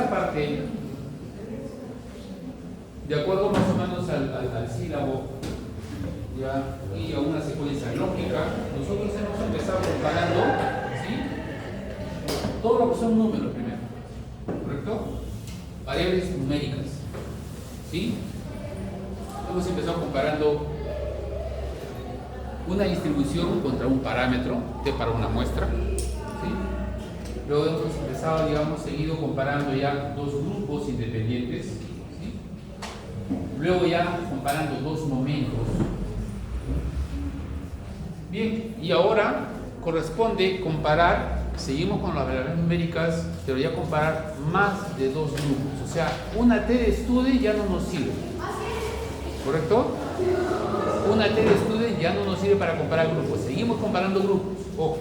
esta parte, de acuerdo más o menos al sílabo, ¿ya? Y a una secuencia lógica, nosotros hemos empezado comparando, ¿sí?, todo lo que son números primero, ¿correcto? Variables numéricas, ¿sí? Hemos empezado comparando una distribución contra un parámetro, t para una muestra, ¿sí? Luego hemos empezado, digamos, seguido comparando ya dos grupos independientes, ¿sí? Luego ya comparando dos momentos. Bien, y ahora corresponde comparar, seguimos con las variables numéricas, pero ya comparar más de dos grupos. O sea, una t de student ya no nos sirve, ¿correcto? Una t de student ya no nos sirve para comparar grupos. Seguimos comparando grupos, ojo.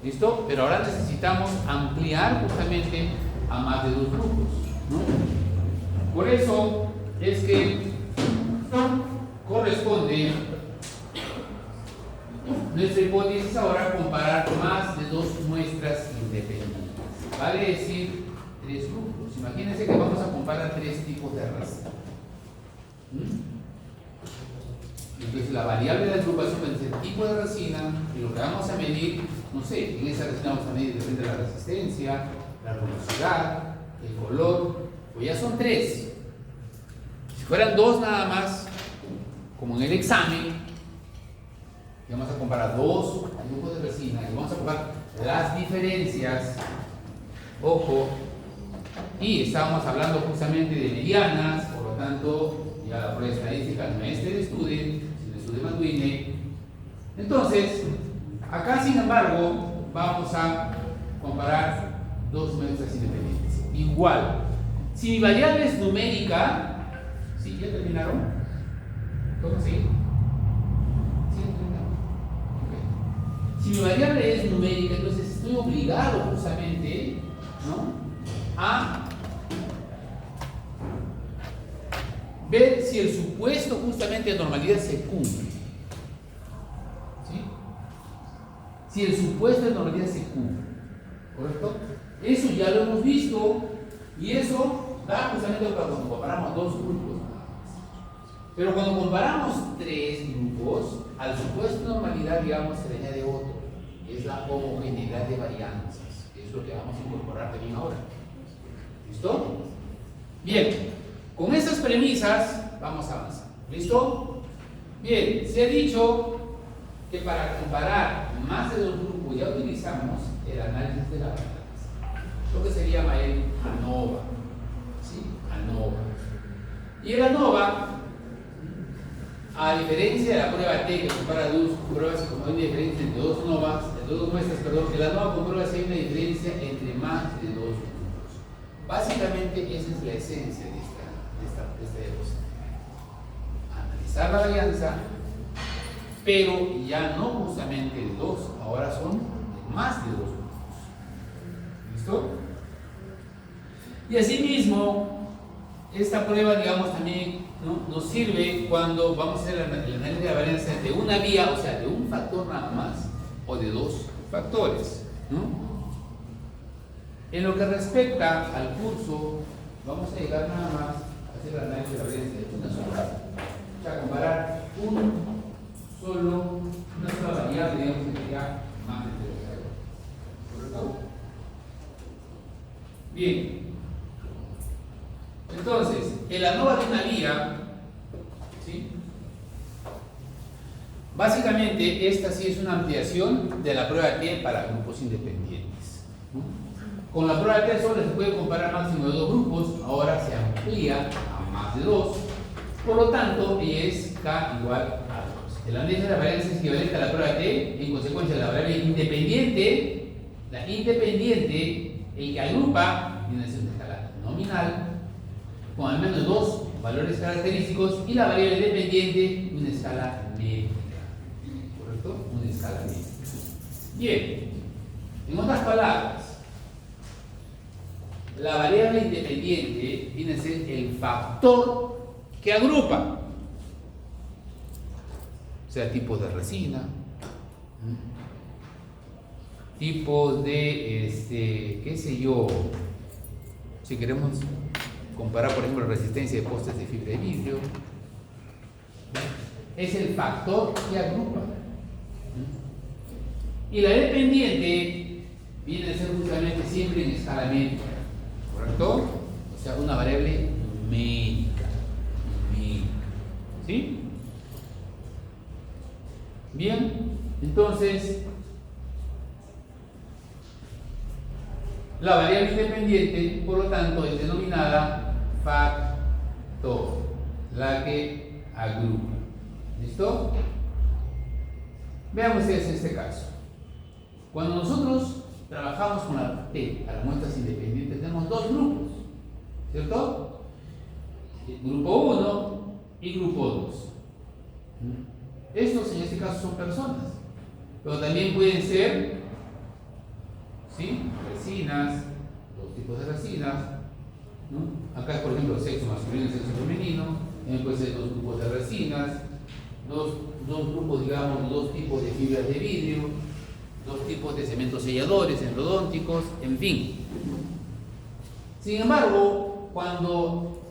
¿Listo? Pero ahora necesitamos ampliar justamente a más de dos grupos, ¿no? Por eso es que corresponde nuestra hipótesis ahora comparar más de dos muestras independientes. Vale decir tres grupos. Imagínense que vamos a comparar tres tipos de raza. Entonces la variable de agrupación va a ser tipo de resina y lo que vamos a medir, no sé, en esa resina vamos a medir depende de la resistencia, la rugosidad, el color, pues ya son tres. Si fueran dos nada más, como en el examen, y vamos a comparar dos grupos de resina y vamos a comparar las diferencias, ojo, y estábamos hablando justamente de medianas, por lo tanto ya la prueba estadística no es de student, sino de student-Manduine. Entonces, acá sin embargo vamos a comparar dos muestras independientes. Igual, si mi variable es numérica, ¿sí? ¿Ya terminaron? ¿Cómo sí? Si mi variable es numérica, entonces estoy obligado justamente, ¿no?, a ver si el supuesto justamente de normalidad se cumple. ¿Sí? Si el supuesto de normalidad se cumple, ¿correcto? Eso ya lo hemos visto y eso da justamente cuando comparamos dos grupos. Pero cuando comparamos tres grupos, al supuesto de normalidad, digamos, se le añade otro, es la homogeneidad de varianzas, que es lo que vamos a incorporar también ahora. ¿Listo? Bien, con estas premisas vamos a avanzar. ¿Listo? Bien, se ha dicho que para comparar más de dos grupos ya utilizamos el análisis de la varianza, lo que se llama el ANOVA. ¿Sí? ANOVA. Y el ANOVA, a diferencia de la prueba T que compara dos pruebas y compara una diferencia entre dos novas, entre dos muestras, perdón, el ANOVA comprueba si hay una diferencia entre más de dos grupos. Básicamente esa es la esencia de esta diapositiva. Analizar la varianza, pero ya no justamente de dos, ahora son más de dos grupos. ¿Listo? Y asimismo, esta prueba, digamos, también, ¿no?, nos sirve cuando vamos a hacer el análisis de la varianza de una vía, o sea, de un factor nada más, o de dos factores, ¿no? En lo que respecta al curso, vamos a llegar nada más a hacer el análisis de la varianza de una sola. O sea, comparar una sola variable, digamos, que sería más de tres. ¿Correcto? Bien. Entonces, el ANOVA de una vía, ¿sí?, básicamente esta sí es una ampliación de la prueba T para grupos independientes, ¿no? Con la prueba T solo se puede comparar máximo de dos grupos, ahora se amplía a más de dos, por lo tanto es K igual a 2. El análisis de la varianza es equivalente a la prueba T, en consecuencia la variable independiente, el que agrupa, viene a ser una escala nominal, con al menos dos valores característicos, y la variable dependiente, una escala métrica. ¿Correcto? Una escala métrica. Bien, en otras palabras, la variable independiente viene a ser el factor que agrupa, o sea, tipos de resina, tipos de, qué sé yo, Si queremos comparar, por ejemplo, la resistencia de postes de fibra de vidrio, es el factor que agrupa. Y la dependiente viene a ser justamente siempre en escala métrica, ¿correcto? O sea, una variable numérica. ¿Sí? Bien, entonces la variable independiente, por lo tanto, es denominada factor, la que agrupa. ¿Listo? Veamos este caso. Cuando nosotros trabajamos con la T a las muestras independientes, tenemos dos grupos, ¿cierto? Grupo 1 y grupo 2. Estos en este caso son personas, pero también pueden ser, ¿sí?, resinas, dos tipos de resinas, ¿no? Acá, por ejemplo, sexo masculino y sexo femenino. También pueden ser dos grupos de resinas, dos grupos, digamos, dos tipos de fibras de vidrio, dos tipos de cementos selladores endodónticos, en fin. Sin embargo, cuando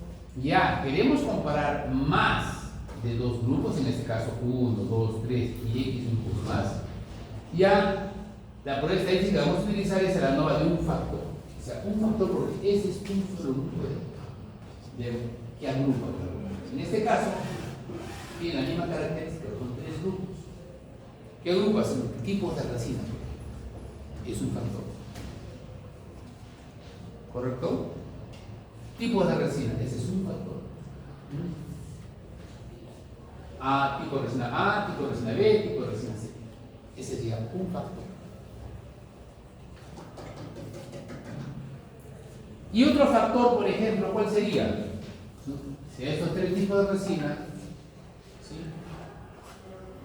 ya queremos comparar más de dos grupos, en este caso 1, 2, 3 y X grupos más, ya la prueba estadística que vamos a utilizar es el ANOVA de un factor. O sea, un factor porque ese es un solo grupo que agrupa. En este caso, tiene la misma característica, son tres grupos. ¿Qué agrupas? Tipos de resina. Es un factor. ¿Correcto? Tipos de resina, ese es un factor. A, tipo de resina A, tipo de resina B, tipo de resina C. Ese sería un factor. Y otro factor, por ejemplo, ¿cuál sería? Si a estos tres tipos de resina, ¿sí?,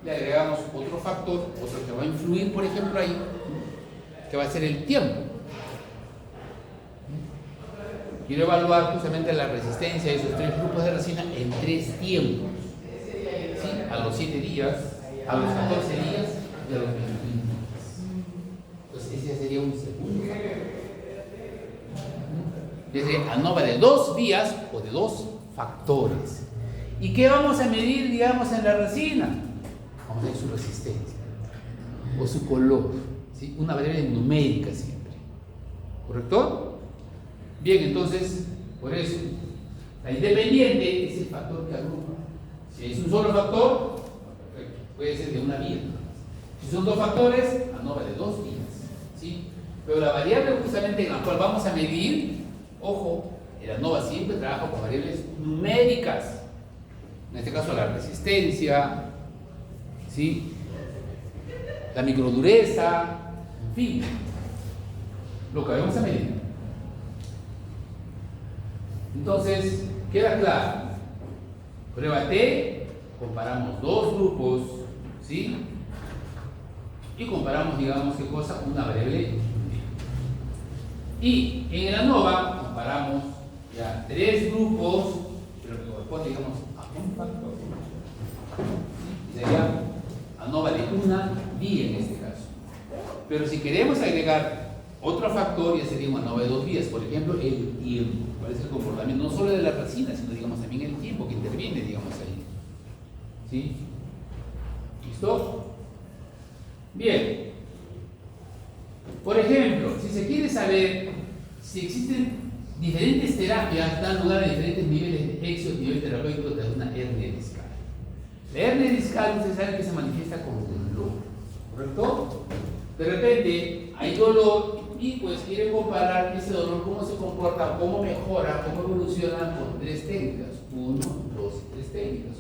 le agregamos otro factor, otro que va a influir, por ejemplo, ahí, que va a ser el tiempo. Quiero evaluar justamente la resistencia de esos tres grupos de resina en 3 tiempos. ¿Sí? A los 7 días, a los 14 días y a los 21 días. Entonces ese sería un segundo factor. Desde ANOVA de 2 vías o de 2 factores. ¿Y qué vamos a medir, digamos, en la resina? Vamos a ver su resistencia o su color, ¿sí? Una variable numérica siempre. ¿Correcto? Bien, entonces, por eso, la independiente es el factor que agrupa. Si es un solo factor, perfecto, puede ser de una vía. Si son 2 factores, ANOVA de 2 vías, ¿sí? Pero la variable justamente en la cual vamos a medir, ojo, el ANOVA siempre trabaja con variables numéricas. En este caso la resistencia, ¿sí?, la microdureza, en fin, lo que vamos a medir. Entonces, queda claro. Prueba T, comparamos 2 grupos, ¿sí?, y comparamos, digamos, ¿qué cosa? Una variable. Y en el ANOVA comparamos ya 3 grupos, pero que corresponde, digamos, a un factor. ¿Sí? Sería ANOVA de una vía en este caso. Pero si queremos agregar otro factor, ya sería una ANOVA de 2 vías. Por ejemplo, el tiempo. ¿Cuál es el comportamiento? No solo de la resina, sino, digamos, también el tiempo que interviene, digamos, ahí. ¿Sí? ¿Listo? Bien. Por ejemplo, si se quiere saber si existen diferentes terapias, dan lugar a diferentes niveles de éxito, nivel terapéutico de una hernia discal. La hernia discal, ustedes saben que se manifiesta con dolor, ¿correcto? De repente hay dolor y pues quieren comparar ese dolor, cómo se comporta, cómo mejora, cómo evoluciona con 3 técnicas. 1, 2 y 3 técnicas.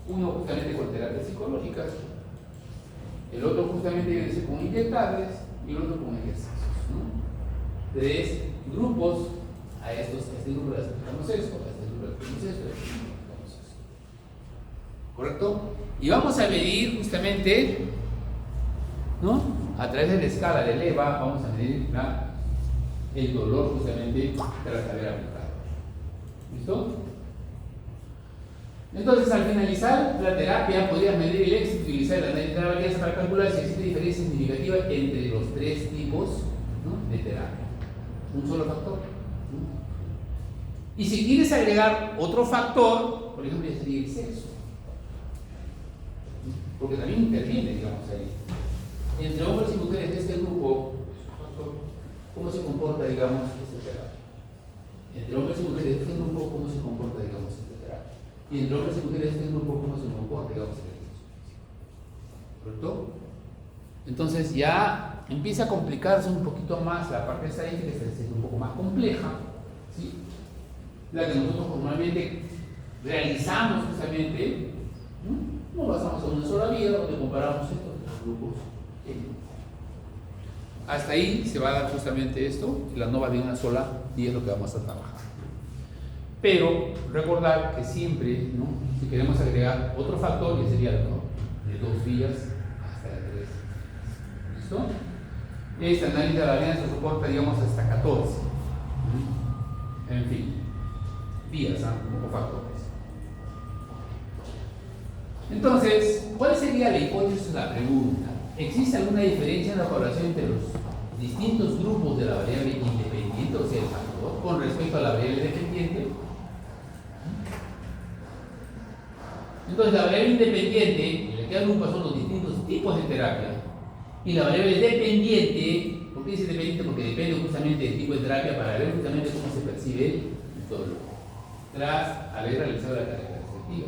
Uno justamente con terapias psicológicas, el otro justamente viene a ser con inyectables y el otro con ejercicios, ¿no? 3 grupos, a este grupo le aplicamos esto, a este grupo le aplicamos esto, a este grupo le aplicamos esto. ¿Correcto? Y vamos a medir justamente, ¿no?, a través de la escala de leva, vamos a medir el dolor justamente tras haber aplicado. ¿Listo? Entonces, al finalizar la terapia, podrías medir el éxito y utilizar el análisis de la varianza para calcular si existe diferencia significativa entre los 3 tipos, ¿no?, de terapia. Un solo factor. Y si quieres agregar otro factor, por ejemplo, ya sería el sexo. Porque también interviene, digamos, ahí. Entre hombres y mujeres de este grupo, ¿cómo se comporta, digamos, esta terapia? Entre hombres y mujeres de este grupo, ¿cómo se comporta, digamos, esta terapia? Y entre hombres y mujeres de este grupo, ¿cómo se comporta, digamos, esta terapia? ¿Correcto? Entonces ya empieza a complicarse un poquito más la parte estadística, es un poco más compleja, ¿sí? La que nosotros normalmente realizamos justamente, nos basamos en una sola vía donde comparamos estos grupos. Hasta ahí se va a dar justamente esto, y la NOVA de una sola vía es lo que vamos a trabajar. Pero recordar que siempre, ¿no?, si queremos agregar otro factor, que sería, ¿no?, de 2 vías hasta 3. ¿Listo? Este análisis de la varianza soporta, digamos, hasta 14. En fin, vías, o factores. Entonces, ¿cuál sería la hipótesis de la pregunta? ¿Existe alguna diferencia en la población entre los distintos grupos de la variable independiente, o sea, el factor, con respecto a la variable dependiente? Entonces, la variable independiente, en la que agrupa son los distintos tipos de terapia, y la variable dependiente, ¿por qué dice dependiente? Porque depende justamente del tipo de terapia para ver justamente cómo se percibe el dolor, tras haber realizado la tarea respectiva.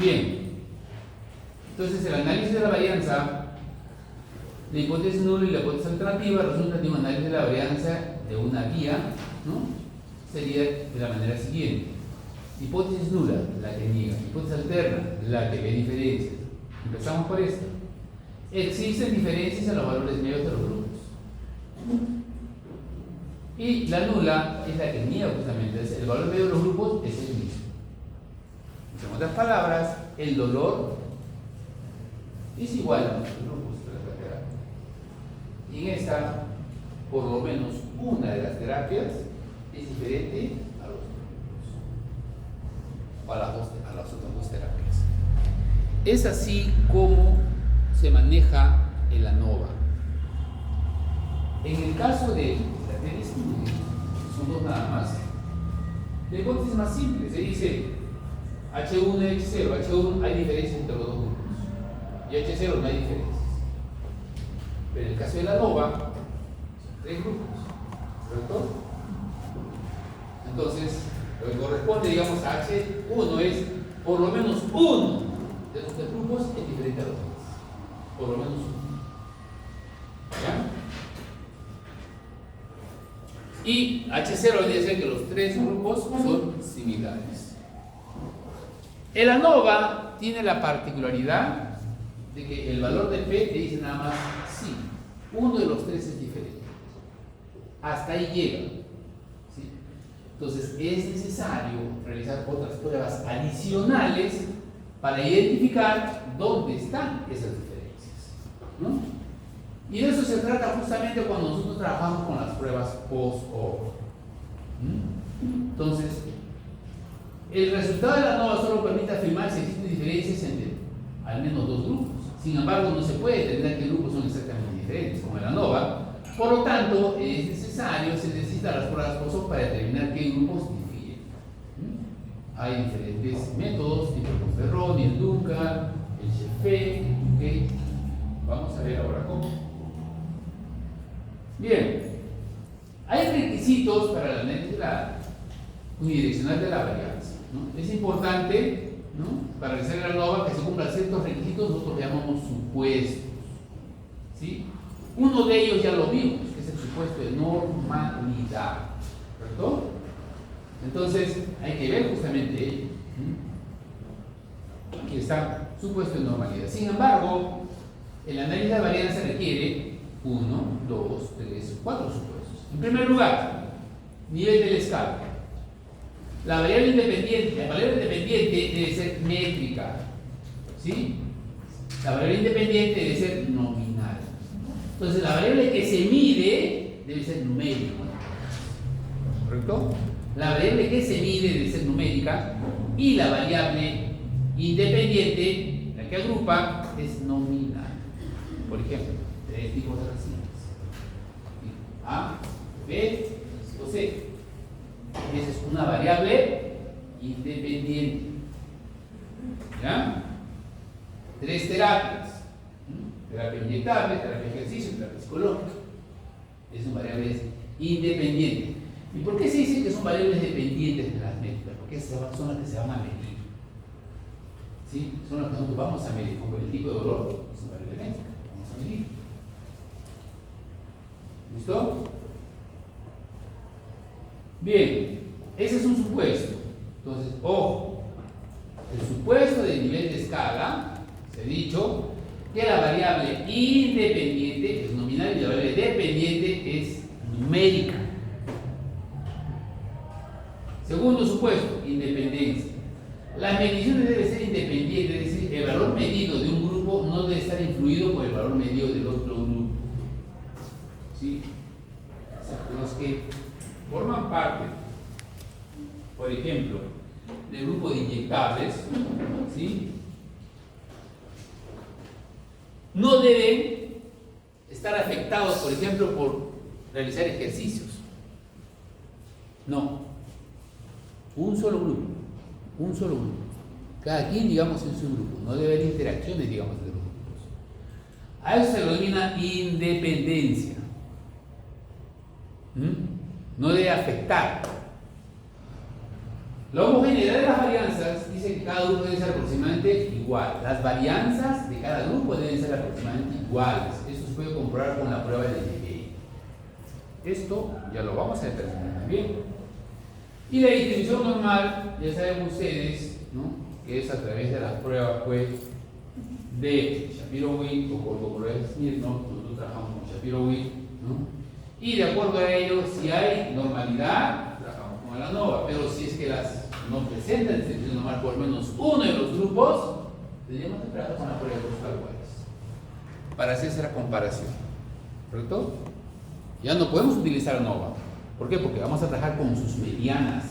Bien, entonces el análisis de la varianza, la hipótesis nula y la hipótesis alternativa resulta de un análisis de la varianza de una vía, ¿no? Sería de la manera siguiente: hipótesis nula, la que niega; hipótesis alterna, la que ve diferencias. Empezamos por esta. Existen diferencias en los valores medios de los grupos. Y la nula es la que niega justamente. El valor medio de los grupos es el mismo. En otras palabras, el dolor es igual a los grupos de la terapia. Y en esta, por lo menos una de las terapias es diferente a los grupos, o a las otras 2 terapias. Es así como se maneja el ANOVA. En el caso de la estudio, son 2 nada más, la hipótesis más simple, se dice H1 y H0. H1 hay diferencias entre los 2 grupos, y H0 no hay diferencias. Pero en el caso de la ANOVA, son 3 grupos, ¿correcto? Entonces, lo que corresponde, digamos, a H1 es por lo menos uno de los 3 grupos es diferente a los demás. Por lo menos uno. ¿Ya? Y H0 viene a decir que los 3 grupos son similares. El ANOVA tiene la particularidad de que el valor de P te dice nada más sí, uno de los 3 es diferente. Hasta ahí llega. ¿Sí? Entonces es necesario realizar otras pruebas adicionales para identificar dónde están esas diferencias, ¿no? Y de eso se trata justamente cuando nosotros trabajamos con las pruebas post-op. Entonces, el resultado de la ANOVA solo permite afirmar si existen diferencias entre al menos 2 grupos. Sin embargo, no se puede determinar qué grupos son exactamente diferentes, como el ANOVA. Por lo tanto, es necesario, se necesitan las pruebas post-op para determinar qué grupos difieren. Hay diferentes métodos, tipo el Ferroni, el Duncan, el Sheffer, ¿okay? Vamos a ver ahora cómo. Bien, hay requisitos para el análisis unidireccional de la varianza, ¿no? Es importante, ¿no?, para realizar la ANOVA que se cumplan ciertos requisitos, nosotros llamamos supuestos, ¿sí? Uno de ellos ya lo vimos, que es el supuesto de normalidad, ¿correcto? Entonces, hay que ver justamente ello. Aquí está, supuesto de normalidad. Sin embargo, el análisis de varianza requiere 1, 2, 3, 4 supuestos. En primer lugar, nivel de la escala. La variable independiente debe ser métrica, ¿sí? La variable independiente debe ser nominal. Entonces, la variable que se mide debe ser numérica, ¿correcto? La variable que se mide debe ser numérica y la variable independiente, la que agrupa, es nominal. Por ejemplo, 3 tipos de resinas. A, B o C. Esa es una variable independiente. ¿Ya? 3 terapias. Terapia inyectable, terapia de ejercicio, terapia psicológica. Son variables independientes. ¿Y por qué se dice que son variables dependientes de las métricas? Porque son las que se van a medir. ¿Sí? Son las que nosotros vamos a medir, como el tipo de dolor, es una variable métrica, vamos a medir. ¿Listo? Bien, ese es un supuesto. Entonces, ojo, el supuesto de nivel de escala, se ha dicho que la variable independiente es nominal y la variable dependiente es numérica. Segundo supuesto, independencia. Las mediciones deben ser independientes, es decir, el valor medido de un grupo no debe estar influido por el valor medido del otro grupo. ¿Sí? O sea, los que forman parte, por ejemplo, del grupo de inyectables, ¿sí? No deben estar afectados, por ejemplo, por realizar ejercicios. No. Un solo grupo. Un solo grupo. Cada quien, digamos, en su grupo. No debe haber interacciones, digamos, entre los grupos. A eso se lo denomina independencia. No debe afectar. La homogeneidad de las varianzas dice que cada grupo debe ser aproximadamente igual. Las varianzas de cada grupo deben ser aproximadamente iguales. Eso se puede comprobar con la prueba de Lebesgue. Esto ya lo vamos a determinar también. Y la distribución normal, ya saben ustedes, ¿no?, que es a través de las pruebas, pues, de Shapiro-Wilk o Kolmogorov-Smith, ¿no? Nosotros trabajamos con Shapiro-Wilk, ¿no? Y de acuerdo a ello, si hay normalidad, trabajamos con la ANOVA, pero si es que las no presentan distribución normal por lo menos uno de los grupos, tendríamos que trabajar con la prueba de los calcuales para hacer esa comparación, ¿correcto? Ya no podemos utilizar ANOVA. ¿Por qué? Porque vamos a trabajar con sus medianas.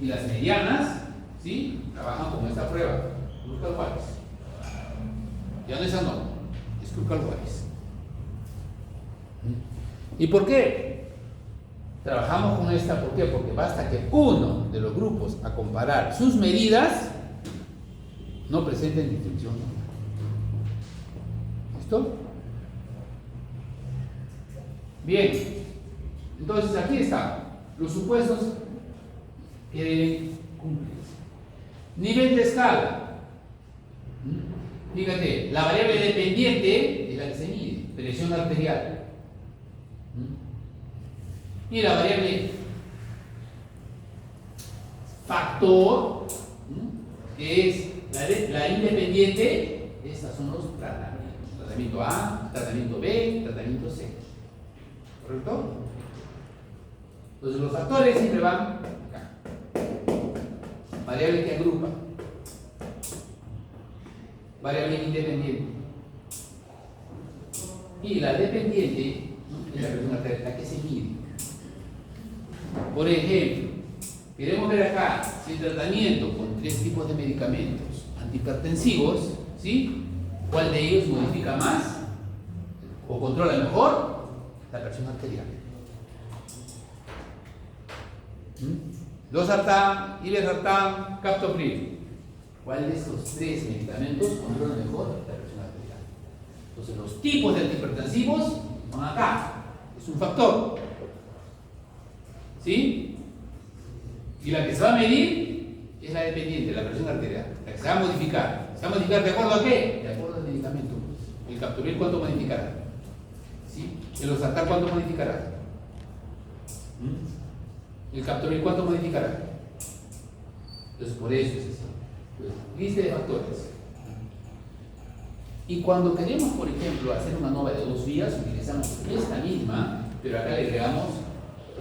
Y las medianas, ¿sí?, trabajan con esta prueba, Kruskal-Wallis. Ya no es ANOVA, es Kruskal-Wallis. ¿Y por qué trabajamos con esta? ¿Por qué? Porque basta que uno de los grupos a comparar sus medidas no presenten distribución normal. ¿Listo? Bien, entonces aquí están los supuestos que deben cumplirse. Nivel de escala. Fíjate, la variable dependiente es la que se mide, presión arterial. Y la variable factor, que es la independiente, estas son los tratamientos. Tratamiento A, tratamiento B, tratamiento C. ¿Correcto? Entonces los factores siempre van acá. Variable que agrupa. Variable independiente. Y la dependiente, ¿no?, es la presión arterial, la que se mide. Por ejemplo, queremos ver acá si el tratamiento con 3 tipos de medicamentos antihipertensivos, ¿sí?, ¿cuál de ellos modifica más o controla mejor la presión arterial? Losartán, irbesartán, captopril. ¿Cuál de estos 3 medicamentos controla mejor la presión arterial? Entonces, los tipos de antihipertensivos van acá. Es un factor. ¿Sí? Y la que se va a medir es la dependiente, la presión arterial. La que se va a modificar. ¿Se va a modificar de acuerdo a qué? De acuerdo al medicamento. El captopril, ¿cuánto modificará? ¿Sí? El losartán, ¿cuánto modificará? El captopril, ¿cuánto modificará? Entonces, por eso es eso. Pues, lista de factores. Y cuando queremos, por ejemplo, hacer una ANOVA de 2 vías, utilizamos esta misma, pero acá le agregamos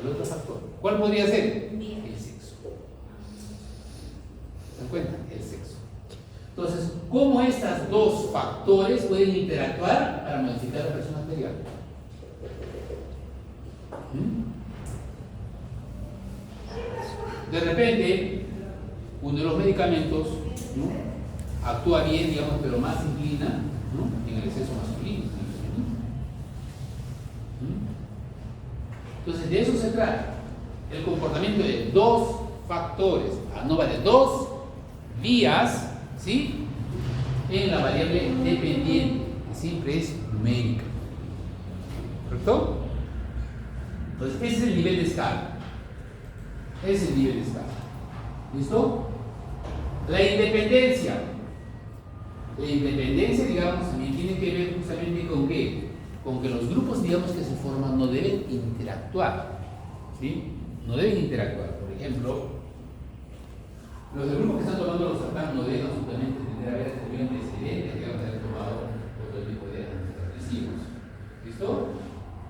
el otro factor. ¿Cuál podría ser? El sexo. ¿Se dan cuenta? El sexo. Entonces, ¿cómo estos 2 factores pueden interactuar para modificar la presión arterial? De repente, uno de los medicamentos, ¿no?, actúa bien, digamos, pero más inclina, ¿no?, en el exceso masculino, en el femenino. Entonces, de eso se trata. El comportamiento de dos factores, ANOVA de dos vías, ¿sí? En la variable dependiente, que siempre es numérica. ¿Correcto? Entonces, ese es el nivel de escala. Ese es el nivel de escala. ¿Listo? La independencia. La independencia, digamos, también tiene que ver justamente con qué? Con que los grupos, digamos, que se forman no deben interactuar. ¿Sí? No deben interactuar. Por ejemplo, los del grupo que están tomando los sartán no deben absolutamente tener a ver antecedentes, digamos, de haber tomado otro tipo de antidepresivos. ¿Listo?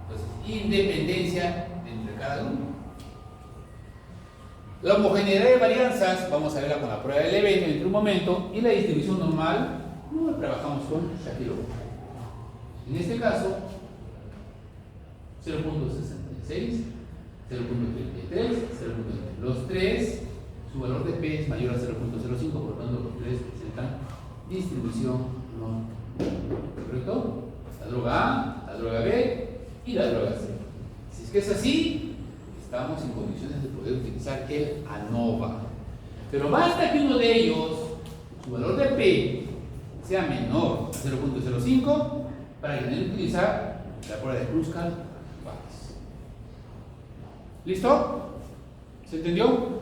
Entonces, independencia entre cada grupo. La homogeneidad de varianzas, vamos a verla con la prueba del evento entre un momento, y la distribución normal, no trabajamos con Shapiro. En este caso, 0.66, 0.33, 0.20. Los tres, su valor de P es mayor a 0.05, por lo tanto los tres presentan distribución normal. ¿Correcto? La droga A, la droga B y la droga C. Si es que es así, estamos en condiciones de poder utilizar el ANOVA. Pero basta que uno de ellos, su valor de P, sea menor a 0.05 para tener que utilizar la prueba de Kruskal-Wallis. ¿Listo? ¿Se entendió?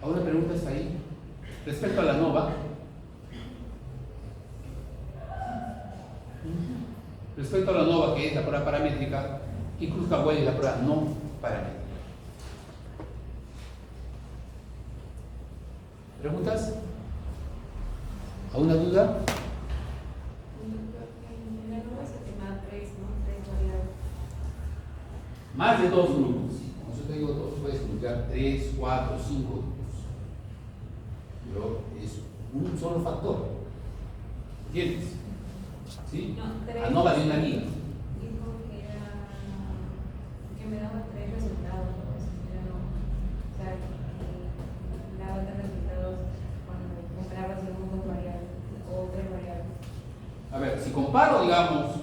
¿Alguna pregunta está ahí? Respecto a la ANOVA. Respecto a la ANOVA, que es la prueba paramétrica, y Kruskal-Wallis la prueba no paramétrica. ¿Preguntas? ¿Alguna duda? En la ANOVA se tema 3, ¿no? 3 variables. Más de dos grupos. Como yo te digo, dos, puedes multiplicar 3, 4, 5 grupos. Pero es un solo factor. ¿Entiendes? ¿Sí? No, 3. ANOVA de una liga. Dijo que me daba 3 resultados, ¿no? O sea, que daba 3 resultados cuando comparaba según 2 variables o 3 variables. A ver, si comparo, digamos,